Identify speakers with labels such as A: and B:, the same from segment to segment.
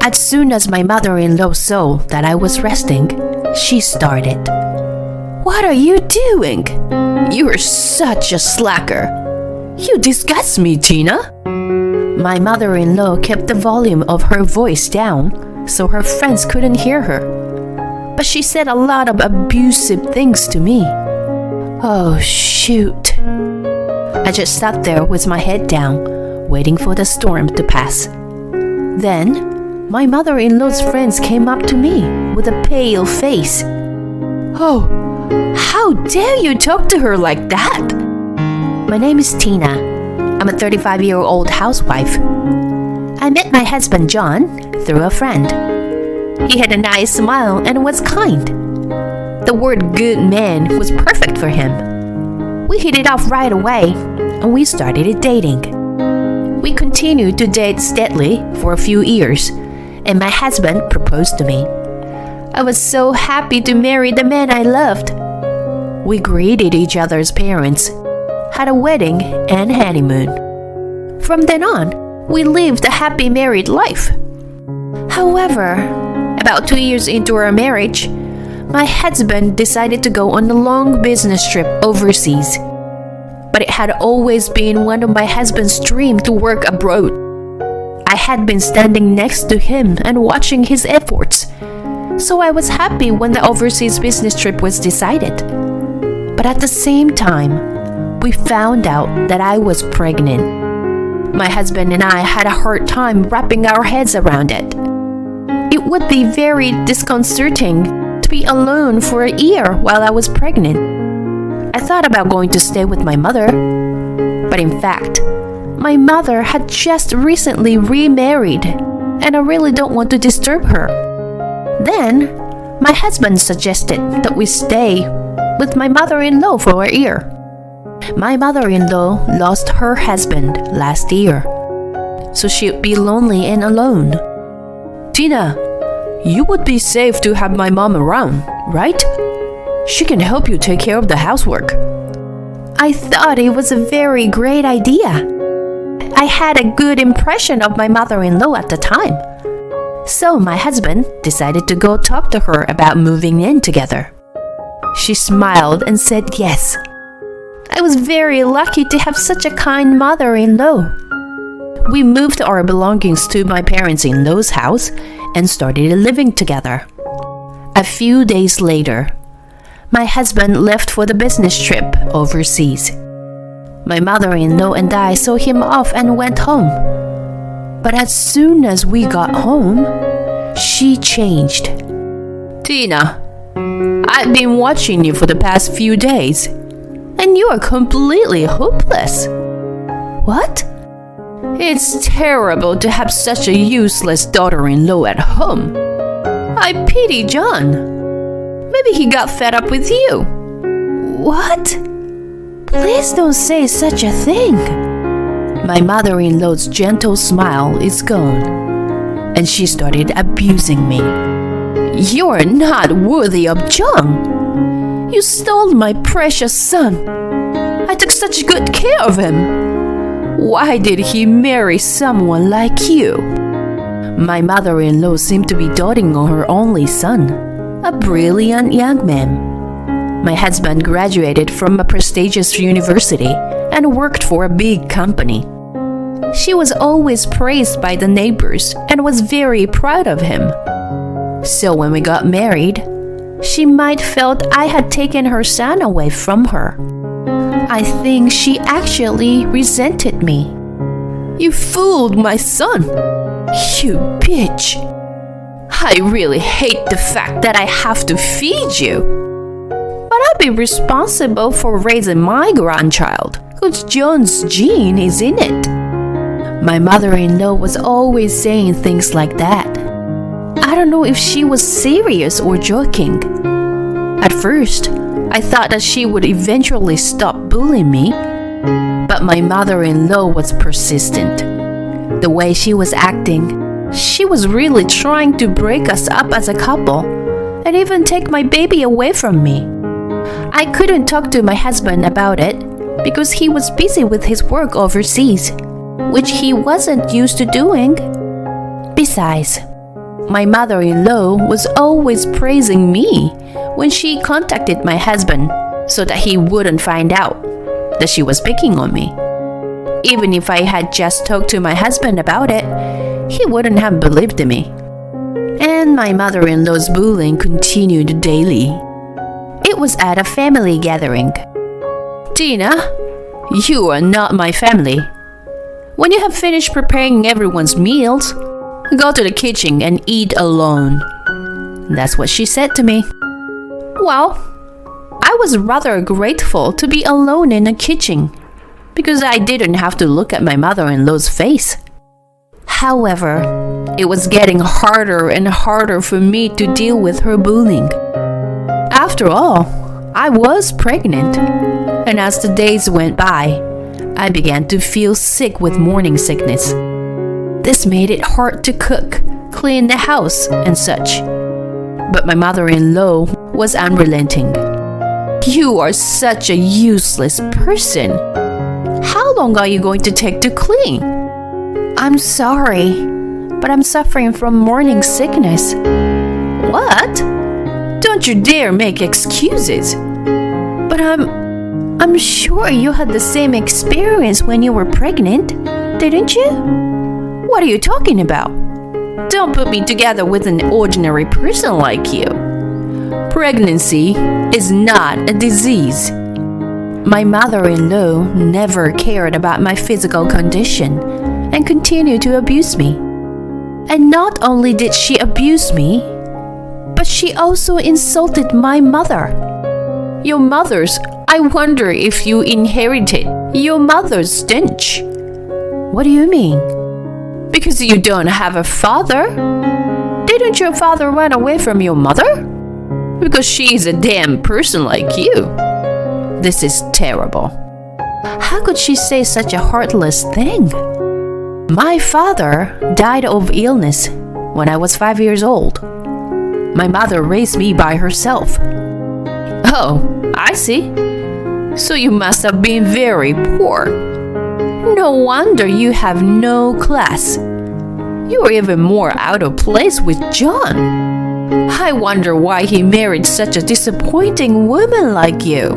A: As soon as my mother-in-law saw that I was resting, she started. "What are you doing? You are such a slacker. You disgust me, Tina." My mother-in-law kept the volume of her voice down so her friends couldn't hear her. But she said a lot of abusive things to me. Oh, shoot. I just sat there with my head down, waiting for the storm to pass. Then, my mother-in-law's friends came up to me with a pale face. "Oh, how dare you talk to her like that?" My name is Tina. I'm a 35-year-old housewife. I met my husband John through a friend. He had a nice smile and was kind. The word good man was perfect for him. We hit it off right away and we started dating. We continued to date steadily for a few years, and my husband proposed to me. I was so happy to marry the man I loved. We greeted each other's parents, had a wedding and honeymoon. From then on, we lived a happy married life. However, about 2 years into our marriage, my husband decided to go on a long business trip overseas. But it had always been one of my husband's dreams to work abroad. I had been standing next to him and watching his efforts, so I was happy when the overseas business trip was decided. But at the same time, we found out that I was pregnant. My husband and I had a hard time wrapping our heads around it. It would be very disconcerting to be alone for a year while I was pregnant. I thought about going to stay with my mother, but in fact, my mother had just recently remarried, and I really don't want to disturb her. Then, my husband suggested that we stay with my mother-in-law for a year. My mother-in-law lost her husband last year, so she'd be lonely and alone.
B: Tina, you would be safe to have my mom around, right? She can help you take care of the housework.
A: I thought it was a very great idea. I had a good impression of my mother-in-law at the time. So my husband decided to go talk to her about moving in together. She smiled and said yes. I was very lucky to have such a kind mother-in-law. We moved our belongings to my parents-in-law's house and started living together. A few days later, my husband left for the business trip overseas. My mother-in-law and I saw him off and went home. But as soon as we got home, she changed.
B: Tina, I've been watching you for the past few days, and you are completely hopeless.
A: What?
B: It's terrible to have such a useless daughter-in-law at home. I pity John. Maybe he got fed up with you.
A: What? Please don't say such a thing.
B: My mother-in-law's gentle smile is gone, and she started abusing me. You're not worthy of John. You stole my precious son. I took such good care of him. Why did he marry someone like you? My mother-in-law seemed to be doting on her only son, a brilliant young man. My husband graduated from a prestigious university and worked for a big company. She was always praised by the neighbors and was very proud of him. So when we got married, she might felt I had taken her son away from her. I think she actually resented me. You fooled my son. You bitch. I really hate the fact that I have to feed you. But I'll be responsible for raising my grandchild, because John's gene is in it.
A: My mother-in-law was always saying things like that. I don't know if she was serious or joking. At first, I thought that she would eventually stop bullying me, but my mother-in-law was persistent. The way she was acting, she was really trying to break us up as a couple and even take my baby away from me. I couldn't talk to my husband about it because he was busy with his work overseas, which he wasn't used to doing. Besides,
B: My mother-in-law was always praising me when she contacted my husband so that he wouldn't find out that she was picking on me. Even if I had just talked to my husband about it, he wouldn't have believed me. And my mother-in-law's bullying continued daily. It was at a family gathering. "Tina, you are not my family. When you have finished preparing everyone's meals, go to the kitchen and eat alone." That's what she said to me. Well, I was rather grateful to be alone in the kitchen because I didn't have to look at my mother-in-law's face. However, it was getting harder and harder for me to deal with her bullying. After all, I was pregnant, and as the days went by, I began to feel sick with morning sickness. This made it hard to cook, clean the house, and such. But my mother-in-law was unrelenting. "You are such a useless person. How long are you going to take to clean?" "I'm sorry, but I'm suffering from morning sickness." "What? Don't you dare make excuses." "But I'm sure you had the same experience when you were pregnant, didn't you?" "What are you talking about? Don't put me together with an ordinary person like you. Pregnancy is not a disease." My mother-in-law never cared about my physical condition and continued to abuse me. And not only did she abuse me, but she also insulted my mother. I wonder if you inherited your mother's stench." "What do you mean?" "Because you don't have a father. Didn't your father run away from your mother? Because she's a damn person like you." This is terrible. How could she say such a heartless thing? My father died of illness when I was 5 years old. My mother raised me by herself. "Oh, I see. So you must have been very poor. No wonder you have no class. You are even more out of place with John. I wonder why he married such a disappointing woman like you."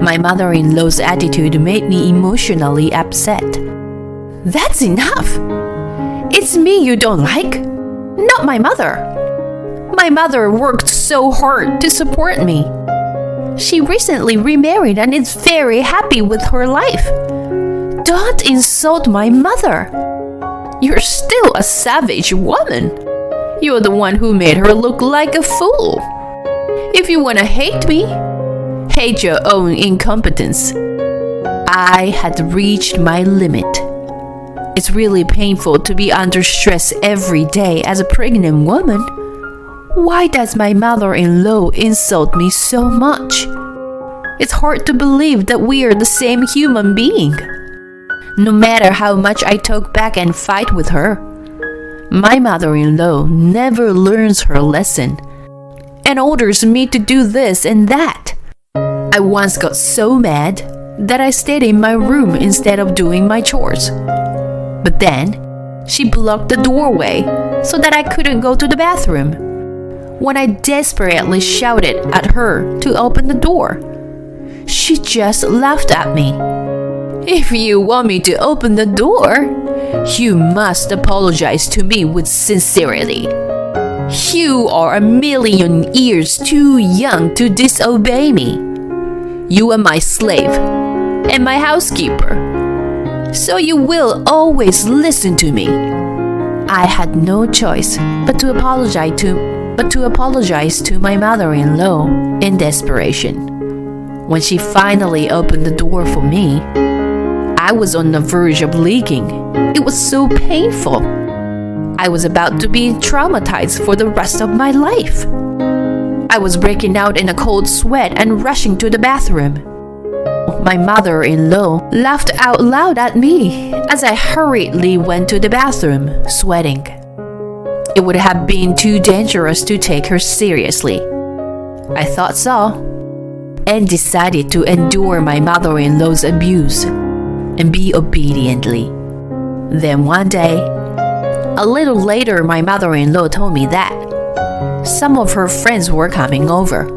B: My mother-in-law's attitude made me emotionally upset. "That's enough. It's me you don't like, not my mother. My mother worked so hard to support me. She recently remarried and is very happy with her life. Don't insult my mother. You're still a savage woman. You're the one who made her look like a fool. If you want to hate me, hate your own incompetence." I had reached my limit. It's really painful to be under stress every day as a pregnant woman. Why does my mother-in-law insult me so much? It's hard to believe that we are the same human being. No matter how much I talk back and fight with her, my mother-in-law never learns her lesson and orders me to do this and that. I once got so mad that I stayed in my room instead of doing my chores. But then, she blocked the doorway so that I couldn't go to the bathroom. When I desperately shouted at her to open the door, she just laughed at me. "If you want me to open the door, you must apologize to me with sincerity. You are a million years too young to disobey me. You are my slave and my housekeeper, so you will always listen to me." I had no choice but to apologize to my mother-in-law in desperation. When she finally opened the door for me, I was on the verge of leaking. It was so painful. I was about to be traumatized for the rest of my life. I was breaking out in a cold sweat and rushing to the bathroom. My mother-in-law laughed out loud at me as I hurriedly went to the bathroom, sweating. It would have been too dangerous to take her seriously. I thought so, and decided to endure my mother-in-law's abuse and be obediently. Then one day, A little later, my mother-in-law told me that some of her friends were coming over.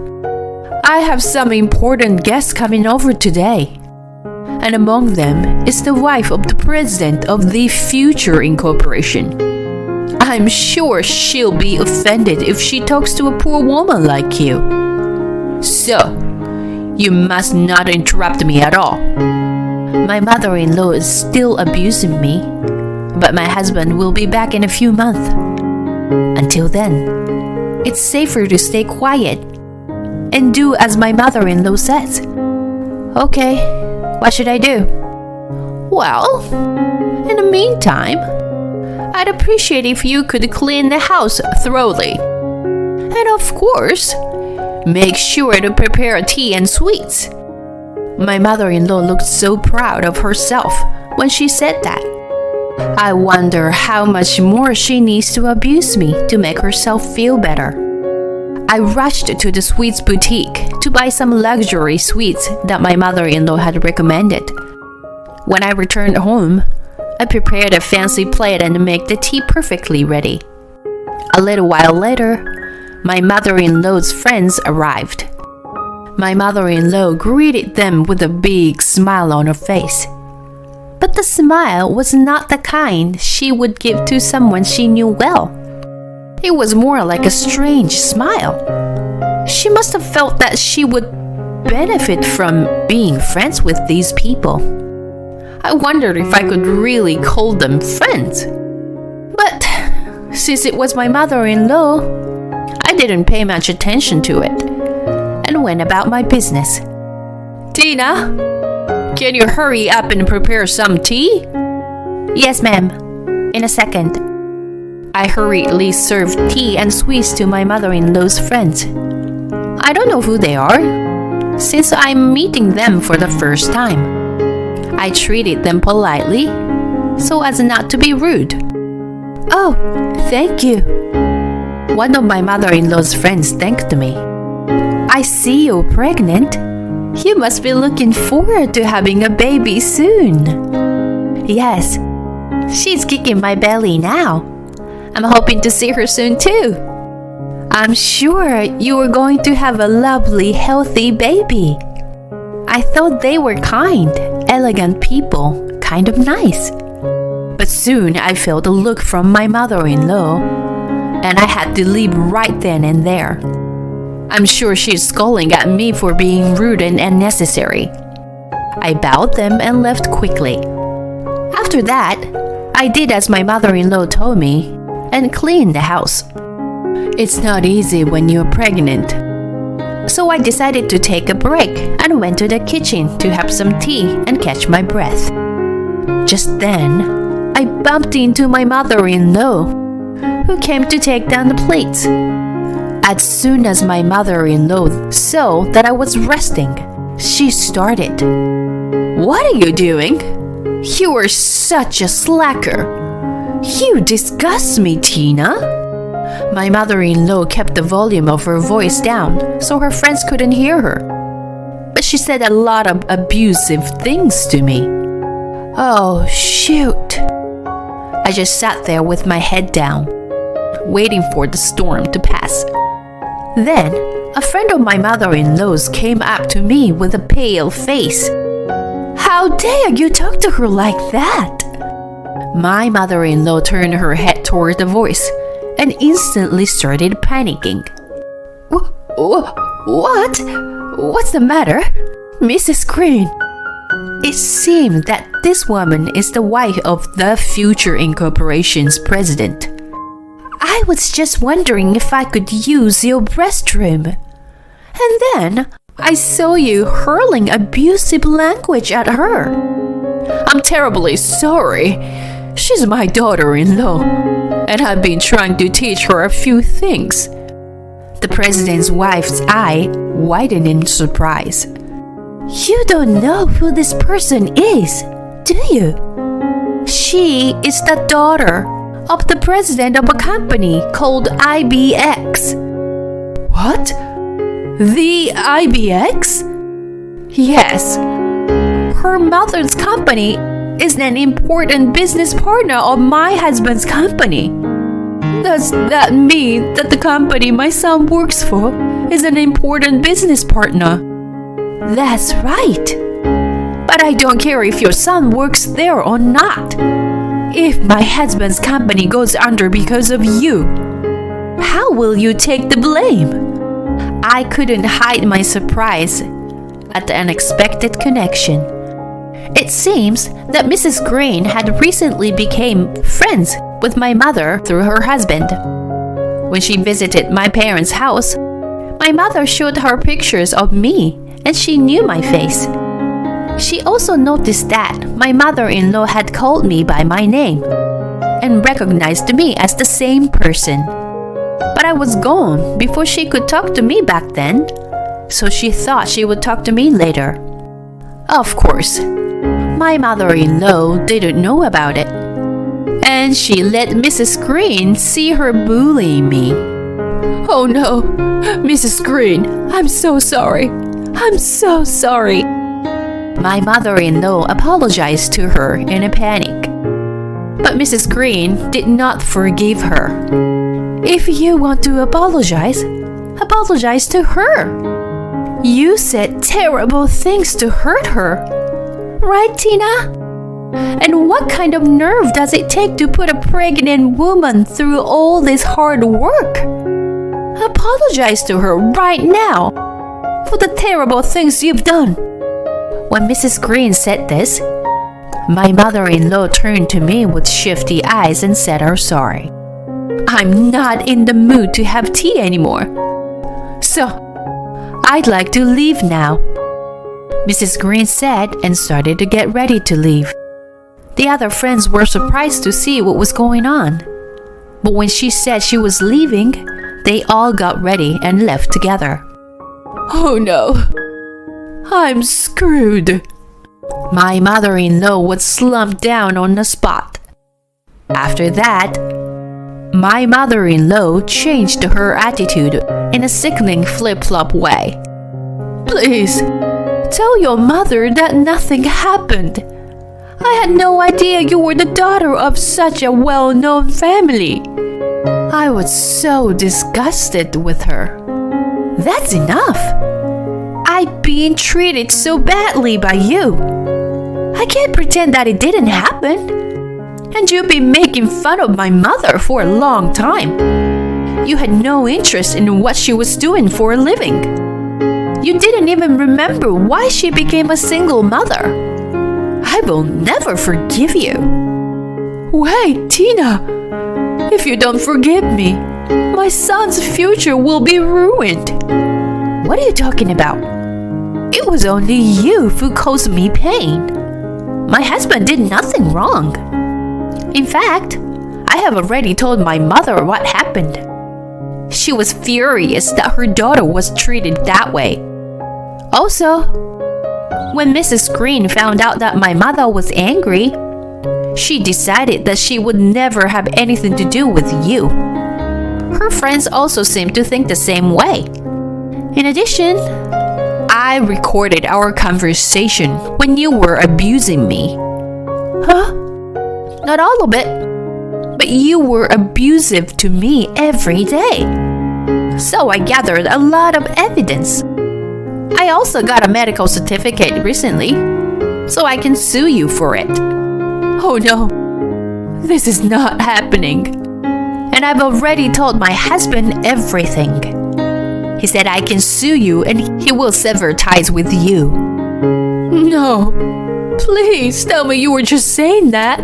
B: I have some important guests coming over today. And among them is the wife of the president of the Future Incorporation. I'm sure she'll be offended if she talks to a poor woman like you. So, you must not interrupt me at all. My mother-in-law is still abusing me, but my husband will be back in a few months. Until then, it's safer to stay quiet and do as my mother-in-law says. Okay, what should I do? Well, in the meantime, I'd appreciate if you could clean the house thoroughly. And of course, make sure to prepare tea and sweets. My mother-in-law looked so proud of herself when she said that. I wonder how much more she needs to abuse me to make herself feel better. I rushed to the sweets boutique to buy some luxury sweets that my mother-in-law had recommended. When I returned home, I prepared a fancy plate and made the tea perfectly ready. A little while later, my mother-in-law's friends arrived. My mother-in-law greeted them with a big smile on her face. But the smile was not the kind she would give to someone she knew well. It was more like a strange smile. She must have felt that she would benefit from being friends with these people. I wondered if I could really call them friends. But since it was my mother-in-law, I didn't pay much attention to it and went about my business. Tina, can you hurry up and prepare some tea? Yes, ma'am. In a second. I hurriedly served tea and sweets to my mother-in-law's friends. I don't know who they are, since I'm meeting them for the first time. I treated them politely, so as not to be rude. Oh, thank you. One of my mother-in-law's friends thanked me. I see you're pregnant. You must be looking forward to having a baby soon. Yes, she's kicking my belly now. I'm hoping to see her soon too. I'm sure you are going to have a lovely, healthy baby. I thought they were kind, elegant people, kind of nice. But soon I felt a look from my mother-in-law, and I had to leave right then and there. I'm sure she's scolding at me for being rude and unnecessary. I bowed them and left quickly. After that, I did as my mother-in-law told me and cleaned the house. It's not easy when you're pregnant. So I decided to take a break and went to the kitchen to have some tea and catch my breath. Just then, I bumped into my mother-in-law, who came to take down the plates. As soon as my mother-in-law saw that I was resting, she started. What are you doing? You are such a slacker. You disgust me, Tina. My mother-in-law kept the volume of her voice down so her friends couldn't hear her. But she said a lot of abusive things to me. Oh, shoot. I just sat there with my head down, waiting for the storm to pass. Then, a friend of my mother-in-law's came up to me with a pale face. How dare you talk to her like that? My mother-in-law turned her head toward the voice and instantly started panicking. What? What's the matter? Mrs. Green. It seemed that this woman is the wife of the Future Incorporation's president. I was just wondering if I could use your restroom. And then I saw you hurling abusive language at her. I'm terribly sorry. She's my daughter-in-law, and I've been trying to teach her a few things. The president's wife's eye widened in surprise. You don't know who this person is, do you? She is the daughter of the president of a company called IBX. What? The IBX? Yes. Her mother's company
A: is an important business partner of my husband's company. Does that mean that the company my son works for is an important business partner?
B: That's right.
A: But I don't care if your son works there or not. If my husband's company goes under because of you, how will you take the blame?
B: I couldn't hide my surprise at the unexpected connection. It seems that Mrs. Green had recently become friends with my mother through her husband. When she visited my parents' house, my mother showed her pictures of me and she knew my face. She also noticed that my mother-in-law had called me by my name and recognized me as the same person. But I was gone before she could talk to me back then, so she thought she would talk to me later. Of course, my mother-in-law didn't know about it, and she let Mrs. Green see her bullying me.
A: Oh no, Mrs. Green, I'm so sorry. I'm so sorry.
B: My mother-in-law apologized to her in a panic. But Mrs. Green did not forgive her.
A: If you want to apologize, apologize to her. You said terrible things to hurt her. Right, Tina? And what kind of nerve does it take to put a pregnant woman through all this hard work? Apologize to her right now for the terrible things you've done.
B: When Mrs. Green said this, my mother-in-law turned to me with shifty eyes and said her sorry.
A: I'm not in the mood to have tea anymore. So, I'd like to leave now,
B: Mrs. Green said and started to get ready to leave. The other friends were surprised to see what was going on. But when she said she was leaving, they all got ready and left together.
A: Oh no, I'm screwed.
B: My mother-in-law was slumped down on the spot. After that, my mother-in-law changed her attitude in a sickening flip-flop way.
A: Please, tell your mother that nothing happened. I had no idea you were the daughter of such a well-known family.
B: I was so disgusted with her.
A: That's enough. I've been treated so badly by you. I can't pretend that it didn't happen. And you've been making fun of my mother for a long time. You had no interest in what she was doing for a living. You didn't even remember why she became a single mother. I will never forgive you. Wait, Tina. If you don't forgive me, my son's future will be ruined.
B: What are you talking about?
A: It was only you who caused me pain. My husband did nothing wrong. In fact, I have already told my mother what happened. She was furious that her daughter was treated that way. Also, when Mrs. Green found out that my mother was angry, she decided that she would never have anything to do with you. Her friends also seemed to think the same way. In addition, I recorded our conversation when you were abusing me. Huh? Not all of it, but you were abusive to me every day. So I gathered a lot of evidence. I also got a medical certificate recently, so I can sue you for it. Oh no, this is not happening. And I've already told my husband everything. He said I can sue you and he will sever ties with you. No, please tell me you were just saying that.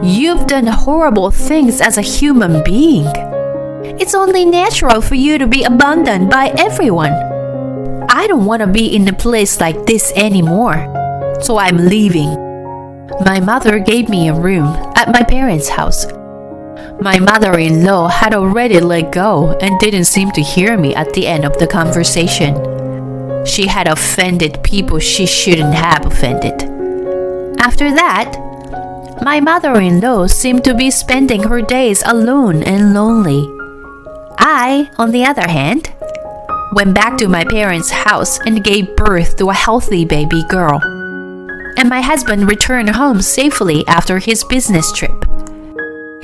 A: You've done horrible things as a human being. It's only natural for you to be abandoned by everyone. I don't want to be in a place like this anymore, so I'm leaving. My mother gave me a room at my parents' house. My mother-in-law had already let go and didn't seem to hear me at the end of the conversation. She had offended people she shouldn't have offended. After that, my mother-in-law seemed to be spending her days alone and lonely. I, on the other hand, went back to my parents' house and gave birth to a healthy baby girl. and my husband returned home safely after his business trip.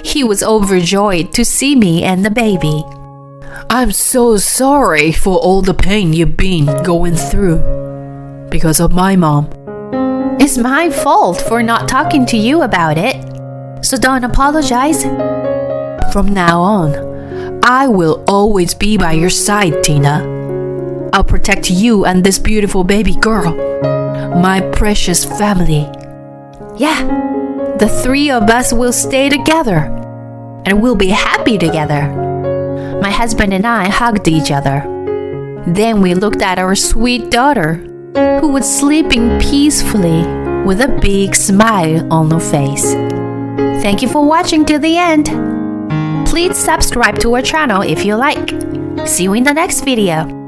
A: He was overjoyed to see me and the baby.
B: I'm so sorry for all the pain you've been going through because of my mom.
A: It's my fault for not talking to you about it, so don't apologize.
B: From now on, I will always be by your side, Tina. I'll protect you and this beautiful baby girl, my precious family.
A: Yeah, the three of us will stay together, and we'll be happy together. My husband and I hugged each other. Then we looked at our sweet daughter, who was sleeping peacefully with a big smile on her face. Thank you for watching till the end. Please subscribe to our channel if you like. See you in the next video.